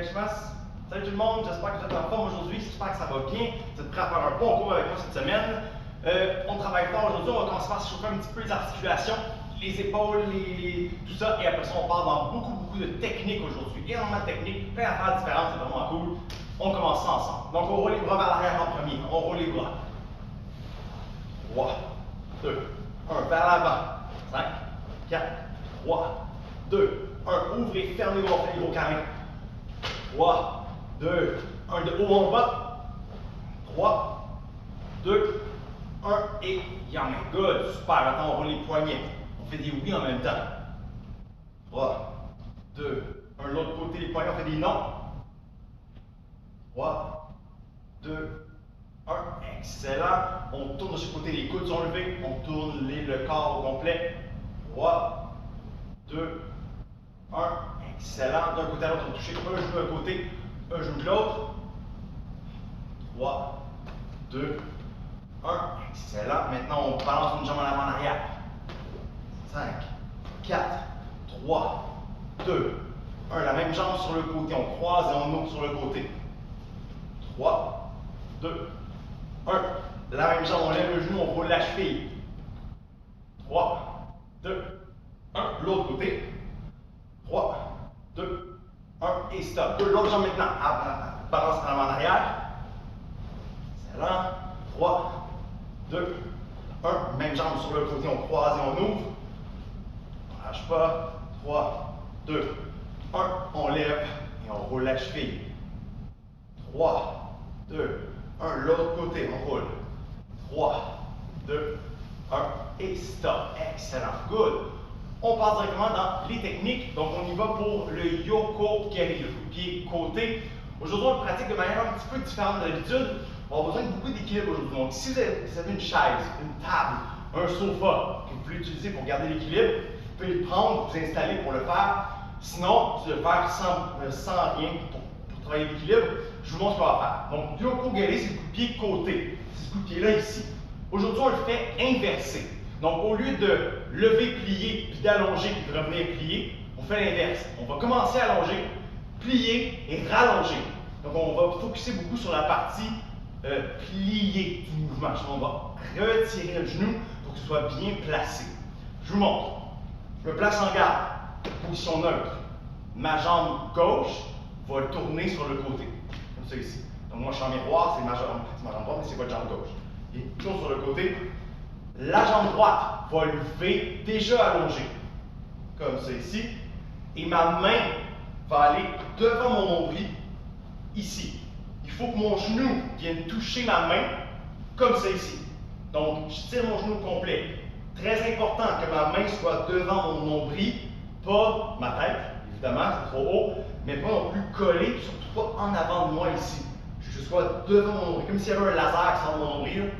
Shimas. Salut tout le monde, j'espère que vous êtes en forme aujourd'hui, j'espère que ça va bien. Vous êtes prêts à faire un bon cours avec moi cette semaine. On travaille fort aujourd'hui, on va commencer par se chauffer un petit peu les articulations, les épaules, tout ça, et après ça on part dans beaucoup de techniques aujourd'hui. Énormément de techniques, plein d'affaires différentes, c'est vraiment cool. On commence ça ensemble. Donc on roule les bras vers l'arrière en premier, on roule les bras. 3, 2, 1, vers l'avant. 5, 4, 3, 2, 1, ouvrez, fermez les bras, faites les gros câlins. 3, 2, 1, de haut en bas. 3, 2, 1 et yang. Good, super. Maintenant, on roule les poignets. On fait des oui en même temps. 3, 2, 1, l'autre côté, les poignets, on fait des non. 3, 2, 1, excellent. On tourne de ce côté, les coudes sont levés. On tourne le corps au complet. 3, 2, 1, excellent. D'un côté à l'autre, on touche un genou d'un côté, un genou de l'autre. 3, 2, 1, excellent. Maintenant, on balance une jambe en avant en arrière. 5, 4, 3, 2, 1. La même jambe sur le côté. On croise et on ouvre sur le côté. 3, 2, 1. La même jambe, on lève le genou, on roule la cheville. 3, 2, 1. L'autre côté. 3, 2, 1 et stop. L'autre jambe maintenant. Balance en avant en arrière. Excellent. 3, 2, 1. Même jambe sur le côté, on croise et on ouvre. On ne lâche pas. 3, 2, 1. On lève et on roule la cheville. 3, 2, 1. L'autre côté, on roule. 3, 2, 1 et stop. Excellent. Good. On passe directement dans les techniques. Donc, on y va pour le Yoko Geri, le coup de pied côté. Aujourd'hui, on le pratique de manière un petit peu différente de d'habitude. On a besoin de beaucoup d'équilibre aujourd'hui. Donc, si vous avez une chaise, une table, un sofa que vous pouvez utiliser pour garder l'équilibre, vous pouvez le prendre, vous installer pour le faire. Sinon, vous le faire sans rien pour travailler l'équilibre. Je vous montre ce qu'on va faire. Donc, Yoko Geri, c'est le coup de pied côté. C'est ce coup de pied-là ici. Aujourd'hui, on le fait inversé. Donc, au lieu de lever, plier, puis d'allonger, puis de revenir plier, on fait l'inverse. On va commencer à allonger, plier et rallonger. Donc, on va focuser beaucoup sur la partie pliée du mouvement. On va retirer le genou pour que ce soit bien placé. Je vous montre. Je me place en garde, position neutre. Ma jambe gauche va tourner sur le côté, comme ça ici. Donc, moi, je suis en miroir, c'est ma jambe droite, mais c'est votre jambe gauche. Et toujours sur le côté. La jambe droite va lever, déjà allongée, comme ça ici. Et ma main va aller devant mon nombril, ici. Il faut que mon genou vienne toucher ma main, comme ça ici. Donc, je tire mon genou complet. Très important que ma main soit devant mon nombril, pas ma tête, évidemment, c'est trop haut, mais pas non plus collé, surtout pas en avant de moi ici. Je sois devant mon nombril, comme s'il y avait un laser qui sort de mon nombril.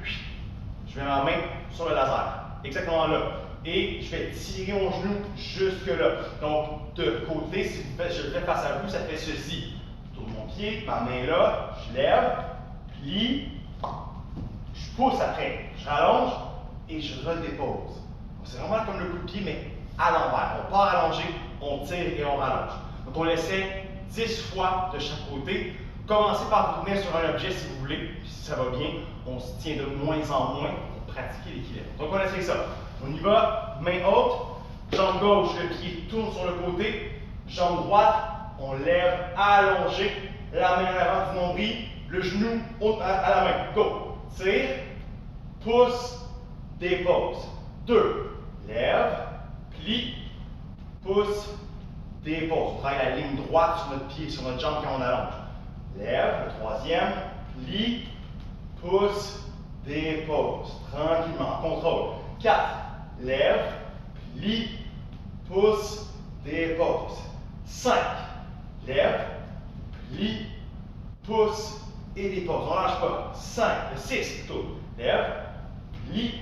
Je mets ma main sur le laser, exactement là. Et je vais tirer mon genou jusque là. Donc, de côté, si je le fais face à vous, ça fait ceci. Je tourne mon pied, ma main là, je lève, plie, je pousse après, je rallonge et je redépose. C'est vraiment comme le coup de pied, mais à l'envers. On part allongé, on tire et on rallonge. Donc, on l'essaie 10 fois de chaque côté. Commencez par vous tenir sur un objet si vous voulez, puis si ça va bien, on se tient de moins en moins pour pratiquer l'équilibre. Donc on essaie ça. On y va, main haute, jambe gauche, le pied tourne sur le côté, jambe droite, on lève, allongé, la main en avant du nombril, le genou à la main. Go! Tire, pousse, dépose. 2, lève, plie, pousse, dépose. On travaille la ligne droite sur notre pied, sur notre jambe quand on allonge. Lève, le troisième, plie, pousse, dépose. Tranquillement, contrôle. 4, lève, plie, pousse, dépose. 5, lève, plie, pousse et dépose. On ne lâche pas. 5, 6 plutôt. Lève, plie,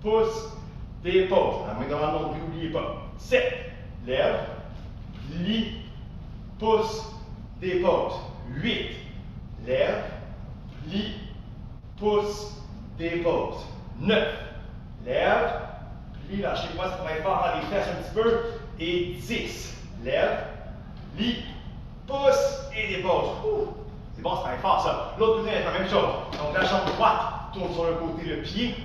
pousse, dépose. La main devant le nombril, n'oubliez pas. 7, lève, plie, pousse, dépose. 8, lève, plie, pousse, dépose. 9, lève, plie, lâchez pas, ça pourrait être fort dans les fesses un petit peu. Et 10, lève, plie, pousse et dépose. C'est bon, c'est très fort ça. L'autre côté, c'est la même chose. Donc la jambe droite tourne sur le côté, le pied.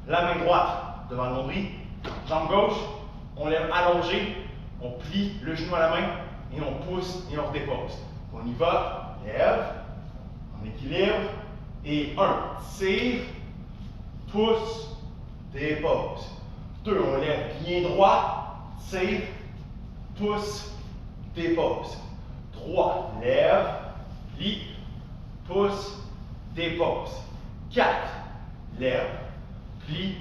La main droite devant le nombril. Jambe gauche, on lève allongé. On plie le genou à la main et on pousse et on redépose. On y va, lève, en équilibre. Et 1, tire, pousse, dépose. 2, on lève bien droit, tire, pousse, dépose. 3, lève, plie, pousse, dépose. 4, lève, plie,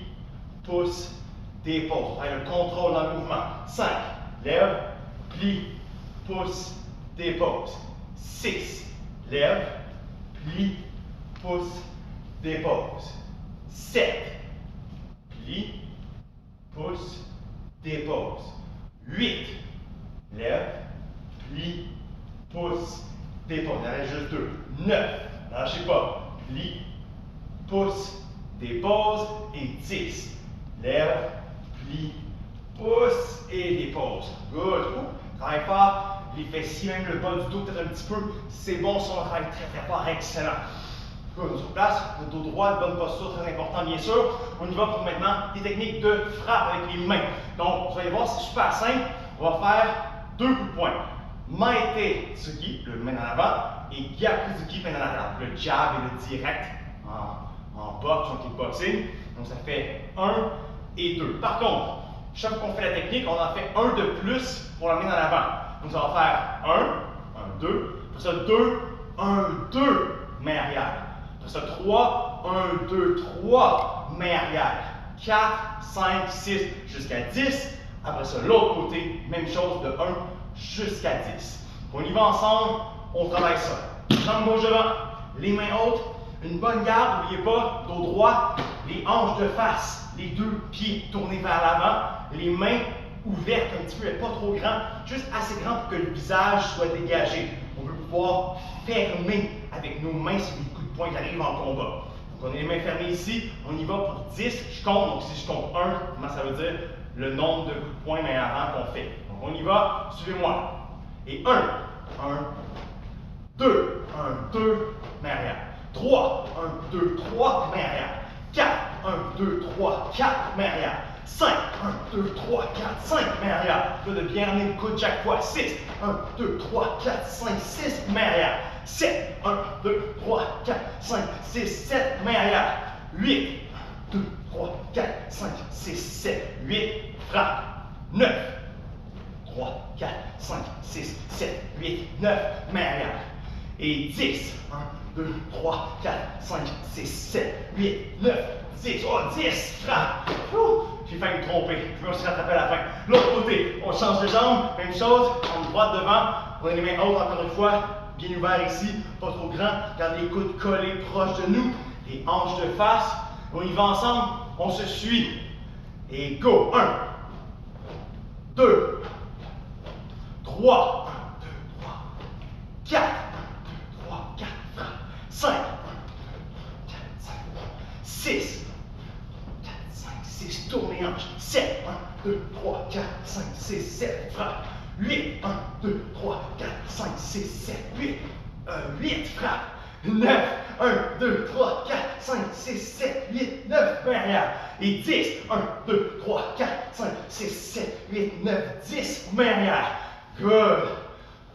pousse, dépose. On fait le contrôle dans le mouvement. 5, lève, plie, pousse, dépose. 6, lève, plie, pousse, dépose. 7, plie, pousse, dépose. 8, lève, plie, pousse, dépose. Il en reste juste 2. 9, lâchez pas. Plie, pousse, dépose. Et 10, lève, plie, pousse et dépose. Good. Travaille fort. Les fessiers, même le bas du dos, peut-être un petit peu. C'est bon, si on travaille très fort. Excellent. Good. Sur place, le dos droit, bonne posture, très important, bien sûr. On y va pour maintenant des techniques de frappe avec les mains. Donc, vous allez voir, c'est super simple. On va faire 2 coups de poing. Maete Tsuki, le main en avant, et Gyakuzuki, main en arrière. Le jab et le direct en boxe, en kickboxing. Donc, ça fait 1 et 2. Par contre, chaque fois qu'on fait la technique, on en fait un de plus pour la main en avant. Donc, ça va faire 1, 1, 2. Après ça, 2, 1, 2, main arrière. Après ça, 3, 1, 2, 3, main arrière. 4, 5, 6, jusqu'à 10. Après ça, l'autre côté, même chose de 1 jusqu'à 10. On y va ensemble, on travaille ça. Jambes gauche devant, les mains hautes, une bonne garde, n'oubliez pas, dos droit, les hanches de face, les 2 pieds tournés vers l'avant, les mains ouvertes un petit peu, mais pas trop grand, juste assez grand pour que le visage soit dégagé. On veut pouvoir fermer avec nos mains sur les coups de poing qui arrivent en combat. Donc on a les mains fermées ici, on y va pour 10, je compte, donc si je compte 1, comment ça veut dire? Le nombre de coups de poing main avant qu'on fait. Donc on y va, suivez-moi. Et 1, 1, 2, 1, 2, main arrière. 3, 1, 2, 3, main arrière. 4, 1, 2, 3, 4, main arrière. 5, 1, 2, 3, 4, 5, main arrière. Là, de bien ramener le coude chaque fois. 6, 1, 2, 3, 4, 5, 6, main arrière. 7, 1, 2, 3, 4, 5, 6, 7, main arrière. 8, 1, 2, 3, 4, 5, 6, 7, 8, frappe. 9, 3, 4, 5, 6, 7, 8, 9, main arrière. Et 10, 1, 2, 3, 4, 5, 6, 7, 8, 9, 10. Oh, 10, frappe. J'ai failli me tromper. Je me suis rattrapé à la fin. L'autre côté, on change de jambe. Même chose, jambe droite devant. On a les mains hautes encore une fois. Bien ouvert ici, pas trop grand. Garde les coudes collés proches de nous. Les hanches de face. On y va ensemble. On se suit. Et go. 1, 2, 3, 1, 2, 3, 4, 1, 2, 3, 4, 5, 1, 2, 4, 5, 6, 4, 5, 6, tourne les hanches. 7, 1, 2, 3, 4, 5, 6, 7, frappe. 8, 1, 2, 3, 4, 5, 6, 7, 8, 8, frappe. 9, 1, 2, 3, 4, 5, 6, 7, 8, 9, main arrière. Et 10, 1, 2, 3, 4, 5, 6, 7, 8, 9, 10, main arrière. Good.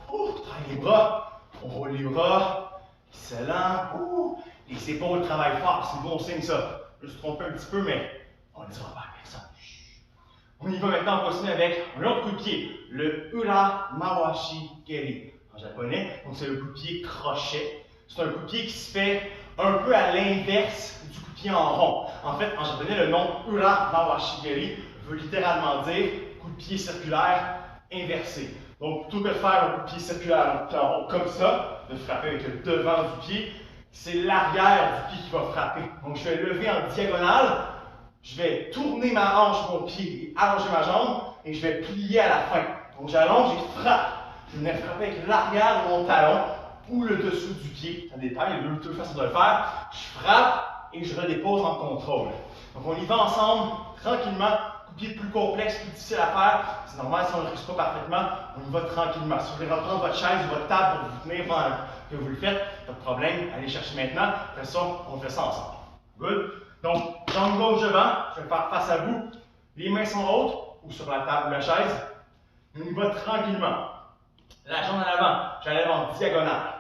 Travaille les bras, on roule les bras. Excellent. Les épaules travaillent fort, c'est bon signe ça. Je me suis trompé un petit peu, mais on ne dira pas à personne. On y va maintenant, on continue avec un autre coup de pied, le Ura Mawashi Geri en japonais. Donc c'est le coup de pied crochet. C'est un coup de pied qui se fait un peu à l'inverse du coup de pied en rond. En fait, en japonais, le nom Ura Mawashi Geri veut littéralement dire coup de pied circulaire inversé. Donc plutôt que de faire un coup de pied circulaire en rond comme ça, de frapper avec le devant du pied, c'est l'arrière du pied qui va frapper. Donc je vais lever en diagonale. Je vais tourner ma hanche, mon pied, et allonger ma jambe, et je vais plier à la fin. Donc j'allonge et frappe. Je vais venir frapper avec l'arrière de mon talon ou le dessous du pied. Ça dépend, il y a deux façons de le faire. Je frappe et je redépose en contrôle. Donc on y va ensemble, tranquillement, coup de pied plus complexe, plus difficile à faire. C'est normal si on ne le réussit pas parfaitement, on y va tranquillement. Si vous voulez reprendre votre chaise ou votre table pour vous tenir pendant que vous le faites, pas de problème, allez chercher maintenant. Après ça, on fait ça ensemble. Good? Donc, jambe gauche devant, je vais faire face à vous. Les mains sont hautes ou sur la table ou la chaise. On y va tranquillement. La jambe en avant, j'enlève en diagonale.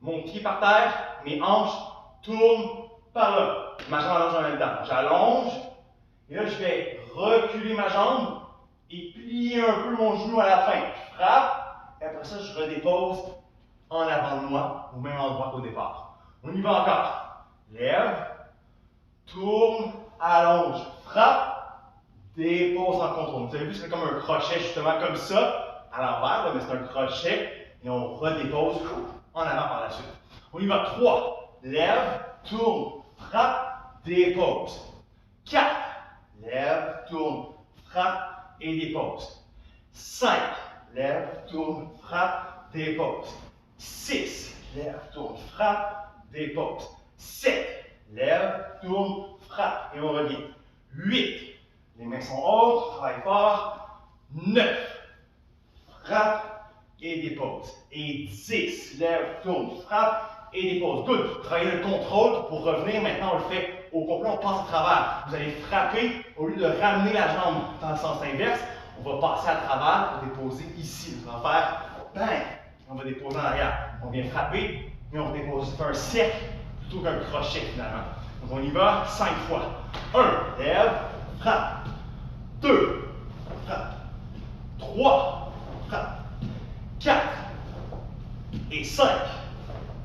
Mon pied par terre, mes hanches tournent par là. Ma jambe allonge en même temps. J'allonge. Et là, je vais reculer ma jambe et plier un peu mon genou à la fin. Je frappe. Et après ça, je redépose en avant de moi, au même endroit qu'au départ. On y va encore. Lève. Tourne. Allonge. Frappe. Dépose en contrôle. Vous avez vu, c'est comme un crochet, justement, comme ça, à l'envers, mais c'est un crochet. Et on redépose en avant par la suite. On y va. 3. Lève. Tourne. Frappe. Dépose. 4. Lève, tourne, frappe et dépose. 5. Lève, tourne, frappe, dépose. 6. Lève, tourne, frappe, dépose. 7. Lève, tourne, frappe et on revient. 8. Les mains sont hautes, travaille fort. 9. Frappe et dépose. Et 10. Lève, tourne, frappe et dépose. Good. Travaillez le contrôle pour revenir. Maintenant, on le fait au complet, on passe à travers. Vous allez frapper au lieu de ramener la jambe dans le sens inverse. On va passer à travers pour déposer ici. On va faire bang. On va déposer en arrière. On vient frapper et on dépose. C'est un cercle plutôt qu'un crochet finalement. Donc on y va 5 fois. 1. Lève. Frappe. 2. Frappe. 3. Frappe. 4. Et 5.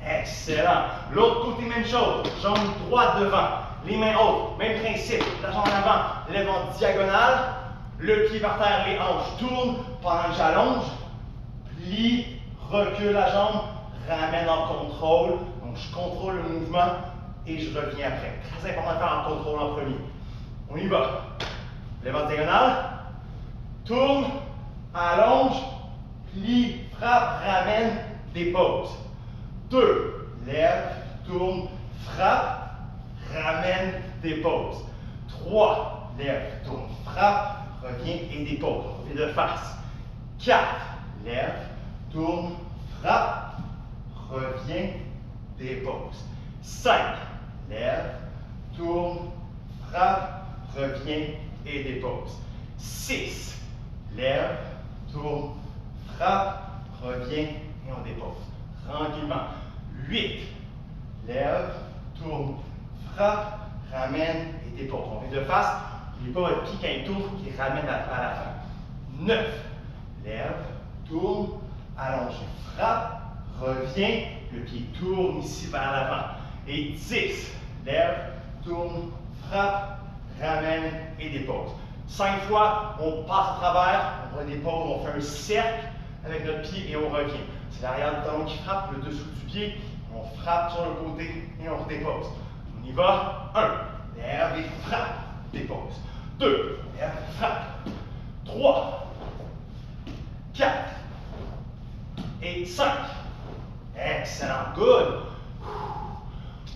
Excellent. L'autre côté, même chose. Jambe droite devant. Les mains hautes. Même principe. La jambe en avant. Lève en diagonale. Le pied par terre, les hanches tournent pendant que j'allonge. Plie. Recule la jambe. Ramène en contrôle. Donc, je contrôle le mouvement et je reviens après. Très important de faire en contrôle en premier. On y va. Lève en diagonale. Tourne. Allonge. Plie. Frappe. Ramène. Dépose. 2. Lève, tourne, frappe, ramène, dépose. 3. Lève, tourne, frappe, revient et dépose. On fait de face. 4. Lève, tourne, frappe, revient, dépose. 5. Lève, tourne, frappe, revient et dépose. 6. Lève, tourne, frappe, revient et on dépose. Tranquillement. 8. Lève, tourne, frappe, ramène et dépose. On fait de face. N'oubliez pas votre pied quand il tourne, qui ramène à la fin. 9. Lève, tourne, allonge, frappe, revient. Le pied tourne ici vers l'avant. Et 10. Lève, tourne, frappe, ramène et dépose. 5 fois, on passe à travers, on redépose, on fait un cercle avec notre pied et on revient. C'est l'arrière du talon qui frappe, le dessous du pied. On frappe sur le côté et on redépose. On y va. 1. Lève et frappe. Dépose. 2. Lève, frappe. 3. 4. Et 5. Excellent. Good.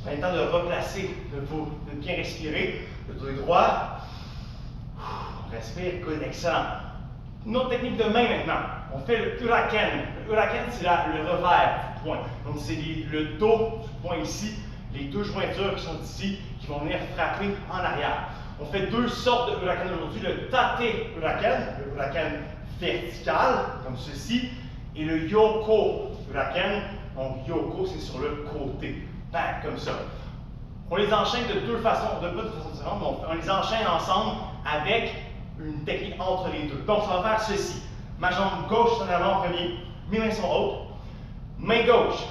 Prenez le temps de replacer le dos, de bien respirer. Le dos est droit. Respire. Good. Excellent. Une autre technique de main maintenant. On fait le huracan. Le huracan, c'est le revers du poing. Donc, c'est le dos du poing ici, les deux jointures qui sont ici, qui vont venir frapper en arrière. On fait deux sortes de huracan aujourd'hui. Le tate huracan, le huracan vertical, comme ceci, et le yoko huracan. Donc, yoko, c'est sur le côté. Bang, comme ça. On les enchaîne de deux façons, de pas de façon différente, mais on les enchaîne ensemble avec une technique entre les deux. Donc, ça va faire ceci. Ma jambe gauche est en avant en premier, mes mains sont hautes. Main gauche,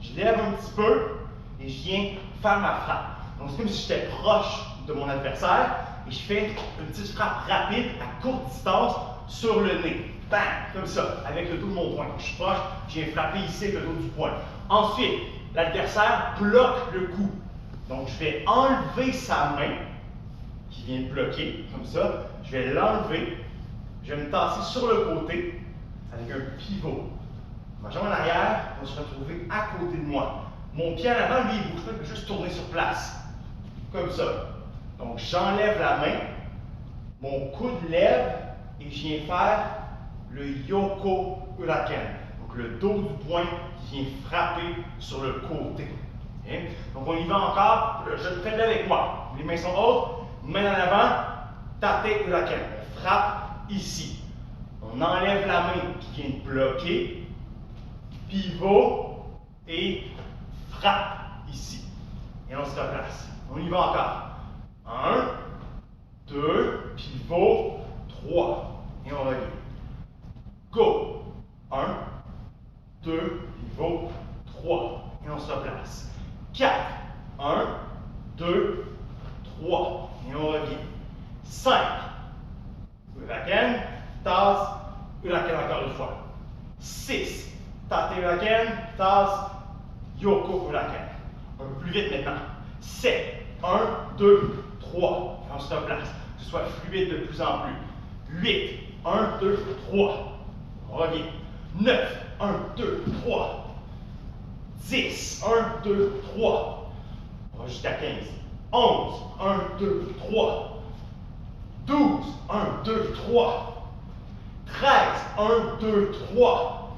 je lève un petit peu et je viens faire ma frappe. Donc, c'est comme si j'étais proche de mon adversaire et je fais une petite frappe rapide à courte distance sur le nez. Bang! Comme ça, avec le dos de mon poing. Je suis proche, je viens frapper ici avec le dos du poing. Ensuite, l'adversaire bloque le coup. Donc, je vais enlever sa main qui vient de bloquer, comme ça. Je vais l'enlever. Je vais me tasser sur le côté avec un pivot. Ma jambe en arrière va se retrouver à côté de moi. Mon pied en avant, lui, il bouge pas, il peut juste tourner sur place. Comme ça. Donc, j'enlève la main mon coude lève et je viens faire le Yoko Uraken. Donc le dos du poing qui vient frapper sur le côté. Okay? Donc on y va encore. Faites-le avec moi. Les mains sont hautes, main en avant, tate Uraken. On frappe ici. On enlève la main qui vient de bloquer, pivot et frappe ici. Et on se replace. On y va encore. 1, 2, pivot, 3. Et on revient. Go. 1, 2, pivot, 3. Et on se replace. 4. 1, 2, 3. Et on revient. 5. Uraken, tasse, Uraken encore une fois. 6. Tate Uraken, tasse, Yoko Uraken. Un peu plus vite maintenant. 7. 1, 2, 3. Et on se replace. Que ce soit fluide de plus en plus. 8. 1, 2, 3. On revient. 9. 1, 2, 3. 10. 1, 2, 3. On va jusqu'à 15. 11. 1, 2, 3. 12. 1, 2, 3. 13. 1, 2, 3.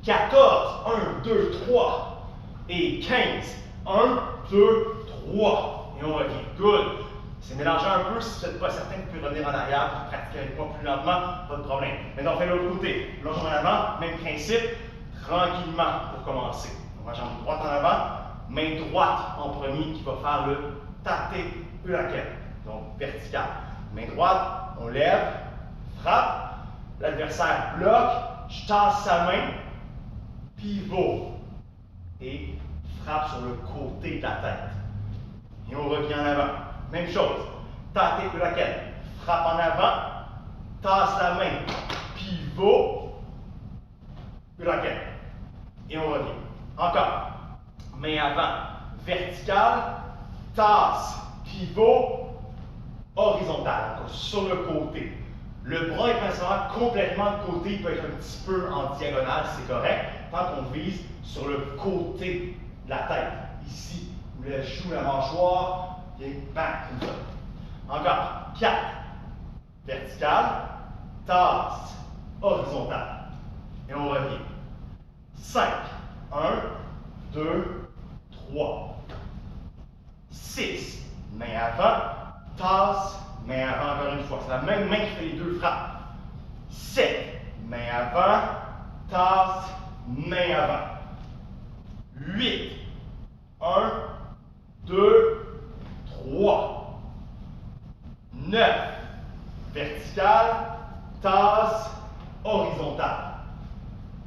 14. 1, 2, 3. Et 15. 1, 2, 3. Et on revient. Good. C'est mélangé un peu. Si vous n'êtes pas certain, vous pouvez revenir en arrière pour pratiquer avec moi plus lentement. Pas de problème. Maintenant, on fait l'autre côté. Longe en avant. Même principe. Tranquillement pour commencer. On va jambe droite en avant. Main droite en premier qui va faire le tate Uraken. Donc vertical. Main droite, on lève, frappe. L'adversaire bloque. Je tasse sa main. Pivot. Et frappe sur le côté de la tête. Et on revient en avant. Même chose. Tate Uraken. Frappe en avant. Tasse la main. Pivot. Uraken. Et on revient. Encore. Main avant. Verticale. Tasse. Pivot. Horizontal. Donc sur le côté. Le bras est principalement complètement de côté. Il peut être un petit peu en diagonale. C'est correct. Tant qu'on vise sur le côté de la tête. Ici. Où elle joue la mâchoire. Et bang, comme ça. Encore. 4. Vertical. Tasse. Horizontal. Et on revient. 5. 1, 2, 3. 6. Main avant. Tasse. Main avant encore une fois. C'est la même main qui fait les deux frappes. 7. Main avant. Tasse. Main avant. 8. 1, 2, 3. 9. Vertical. Tasse. Horizontale.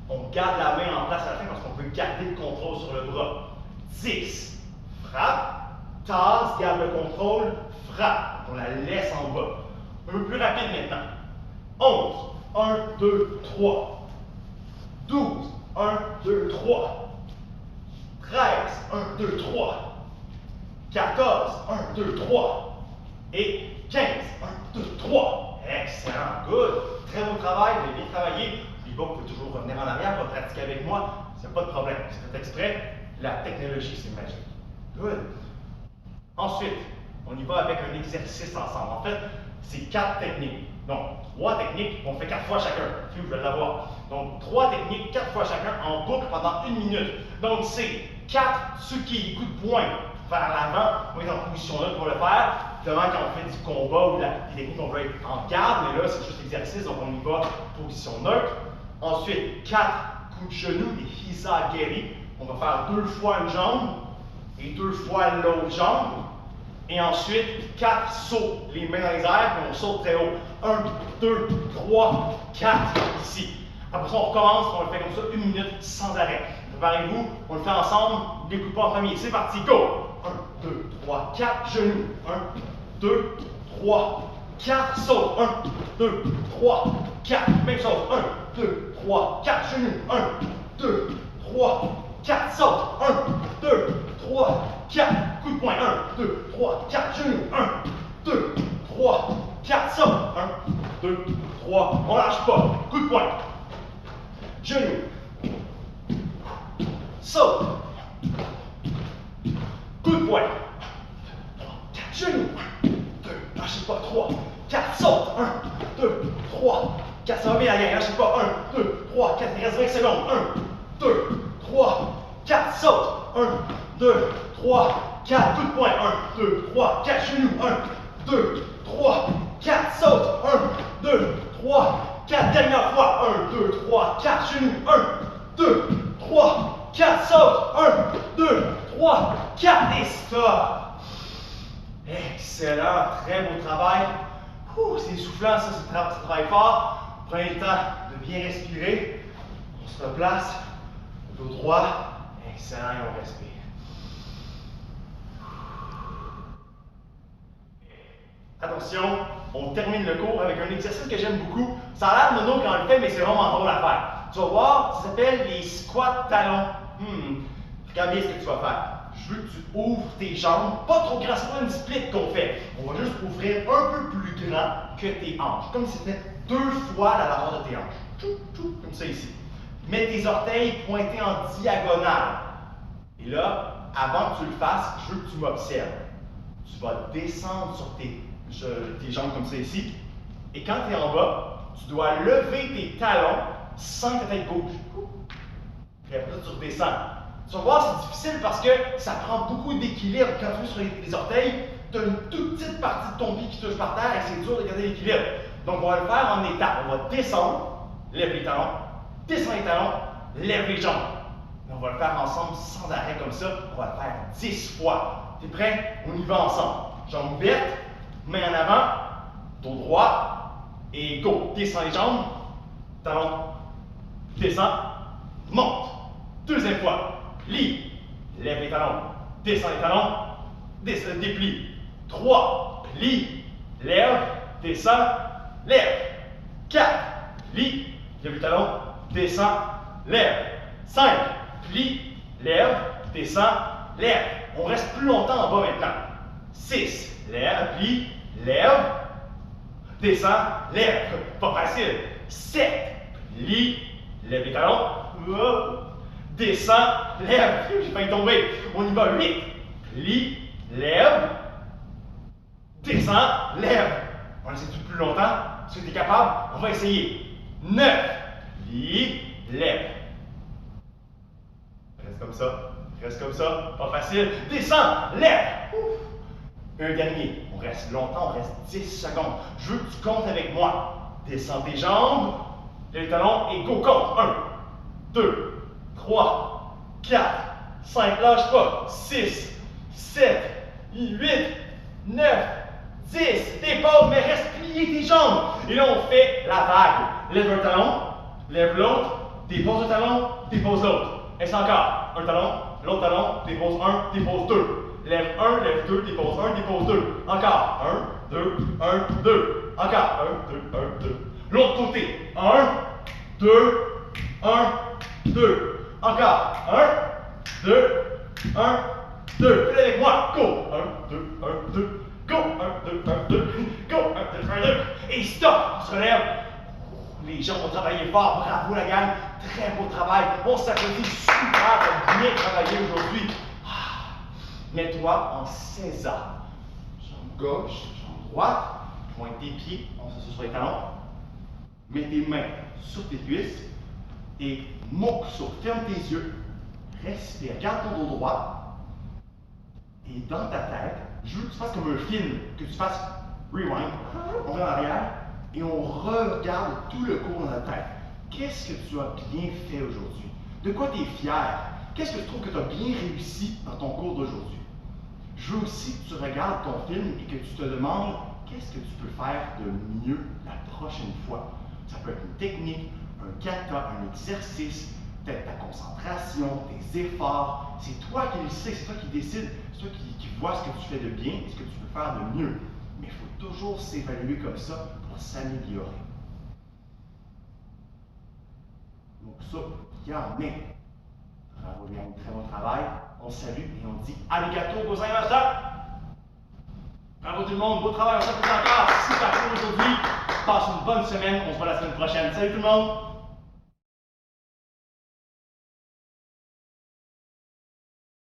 On garde la main en place à la fin parce qu'on peut garder le contrôle sur le bras. 10. Frappe. Tasse. Garde le contrôle. Frappe. On la laisse en bas. Un peu plus rapide maintenant. 11. 1, 2, 3. 12. 1, 2, 3. 13. 1, 2, 3. 14. 1, 2, 3. Et 15. 1, 2, 3. Excellent. Good. Très bon travail. Vous avez bien travaillé. N'oubliez pas, vous pouvez toujours revenir en arrière pour pratiquer avec moi. Il n'y a pas de problème. C'est fait exprès. La technologie, c'est magique. Good. Ensuite, on y va avec un exercice ensemble. En fait, c'est 4 techniques. Donc, 3 techniques, on fait 4 fois chacun. Si vous voulez l'avoir. Donc, 3 techniques, 4 fois chacun en boucle pendant 1 minute. Donc, c'est 4 Tsuki, coup de poing vers l'avant. On est en position neutre pour le faire. Évidemment, quand on fait du combat ou des techniques, on veut être en garde, mais là, c'est juste l'exercice, donc on y va position neutre. Ensuite, 4 coups de genou, les Hisageri. On va faire 2 fois une jambe et 2 fois l'autre jambe. Et ensuite, 4 sauts, les mains dans les airs, puis on saute très haut. 1, 2, 3, 4, ici. Après ça, on recommence, on le fait comme ça, 1 minute sans arrêt. Préparez-vous, on le fait ensemble, n'écoute pas en premier. C'est parti, go! 1, 2, 3, 4, genoux. 1, 2, 3, 4, saute. 1, 2, 3, 4, même chose. 1, 2, 3, 4, genoux. 1, 2, 3, 4, saute. 1, 2, 3, 4, coup de poing. 1, 2, 3, 4, genoux. 1, 2, 3, 4, saute. 1, 2, 3, on lâche pas. Coup de poing. Genoux. Saute. Coup de poing. 3, 4, genoux. 1, 2, lâchez pas. 3, 4, saute. 1, 2, 3, 4. Ça va bien la gang, lâchez pas. 1, 2, 3, 4. Il reste 20 secondes. 1, 2, 3, 4. Saute. 1, 2, 3, 4. Coup de poing. 1, 2, 3, 4. Genoux. 1, 2, 3, 4. Saute. 1, 2, 3, 4. Dernière fois. 1, 2, 3, 4. Genoux. 1, 2, 3, 4. Saute. 1, 2, 3, 4. Et stop. Excellent. Très beau travail. C'est essoufflant, ça, ça travaille fort. Prenez le temps de bien respirer. On se replace. Dos droit. Excellent, et on respire. Attention, on termine le cours avec un exercice que j'aime beaucoup. Ça a l'air mono quand on le fait, mais c'est vraiment drôle à faire. Tu vas voir, ça s'appelle les squats talons. Regarde bien ce que tu vas faire. Je veux que tu ouvres tes jambes, pas trop grand, c'est pas une split qu'on fait. On va juste ouvrir un peu plus grand que tes hanches, comme si c'était 2 fois la largeur de tes hanches. Comme ça ici. Mets tes orteils pointés en diagonale. Et là, avant que tu le fasses, je veux que tu m'observes. Tu vas descendre sur tes jambes comme ça ici. Et quand tu es en bas, tu dois lever tes talons sans que ta tête bouge. Et après ça, tu redescends. Tu vas voir, c'est difficile parce que ça prend beaucoup d'équilibre. Quand tu es sur les orteils, tu as une toute petite partie de ton pied qui touche par terre et c'est dur de garder l'équilibre. Donc, on va le faire en étapes. On va descendre, lève les talons, descends les talons, lève les jambes. Et on va le faire ensemble sans arrêt comme ça. On va le faire 10 fois. T'es prêt? On y va ensemble. Jambes ouvertes, main en avant, dos droit et go. Descends les jambes, talons, descends, monte. Deuxième fois. Plie, lève les talons, descends les talons, déplie. 3, plie, lève, descends, lève. 4, plie, lève les talons, descends, lève. 5, plie, lève, descends, lève. On reste plus longtemps en bas maintenant. 6, lève, plie, lève, descends, lève. Pas facile. 7, plie, lève les talons, descends, lève. J'ai failli tomber. On y va. 8. Plie, lève. Descends, lève. On essaie tout plus longtemps. Si tu es capable, on va essayer. 9. Plie, lève. Reste comme ça. Reste comme ça. Pas facile. Descends, lève. Un dernier. On reste longtemps. On reste 10 secondes. Je veux que tu comptes avec moi. Descends tes jambes. Lève les talons et go compte. 1, 2, 3, 4, 5, lâche pas, 6, 7, 8, 9, 10, dépose, mais reste plier tes jambes. Et là, on fait la vague. Lève un talon, lève l'autre, dépose un talon, dépose l'autre. Est-ce encore? Un talon, l'autre talon, dépose un, dépose deux. Lève un, lève deux, dépose un, dépose deux. Encore. 1, 2, 1, 2. Encore. 1, 2, 1, 2. L'autre côté. 1, 2, 1, 2. Encore. 1, 2, 1, 2. Fais avec moi. Go. 1, 2, 1, 2. Go. 1, 2, 1, 2. Go. 1, 2, 1, 2. Et stop. On se relève. Les gens ont travaillé fort. Bravo la gang. Très beau travail. On s'applaudit. Super. On a bien travaillé aujourd'hui. Mets-toi en César. Jambe gauche, jambe droite. Pointe tes pieds. On s'assoit sur les talons. Mets tes mains sur tes cuisses. Et Mokuso, ferme tes yeux, respire, garde ton dos droit. Et dans ta tête, je veux que tu fasses comme un film, que tu fasses rewind, on va en arrière et on regarde tout le cours dans ta tête. Qu'est-ce que tu as bien fait aujourd'hui? De quoi tu es fier? Qu'est-ce que tu trouves que tu as bien réussi dans ton cours d'aujourd'hui? Je veux aussi que tu regardes ton film et que tu te demandes qu'est-ce que tu peux faire de mieux la prochaine fois. Ça peut être une technique, un kata, un exercice, peut-être ta concentration, tes efforts. C'est toi qui le sais, c'est toi qui décides, c'est toi qui vois ce que tu fais de bien et ce que tu peux faire de mieux. Mais il faut toujours s'évaluer comme ça pour s'améliorer. Donc ça, regarde, mais bravo, bien, très bon travail. On salue et on dit arigato gozaimashita. Bravo tout le monde, beau travail, on s'applaudit encore. Super cool aujourd'hui. Passe une bonne semaine, on se voit la semaine prochaine. Salut tout le monde!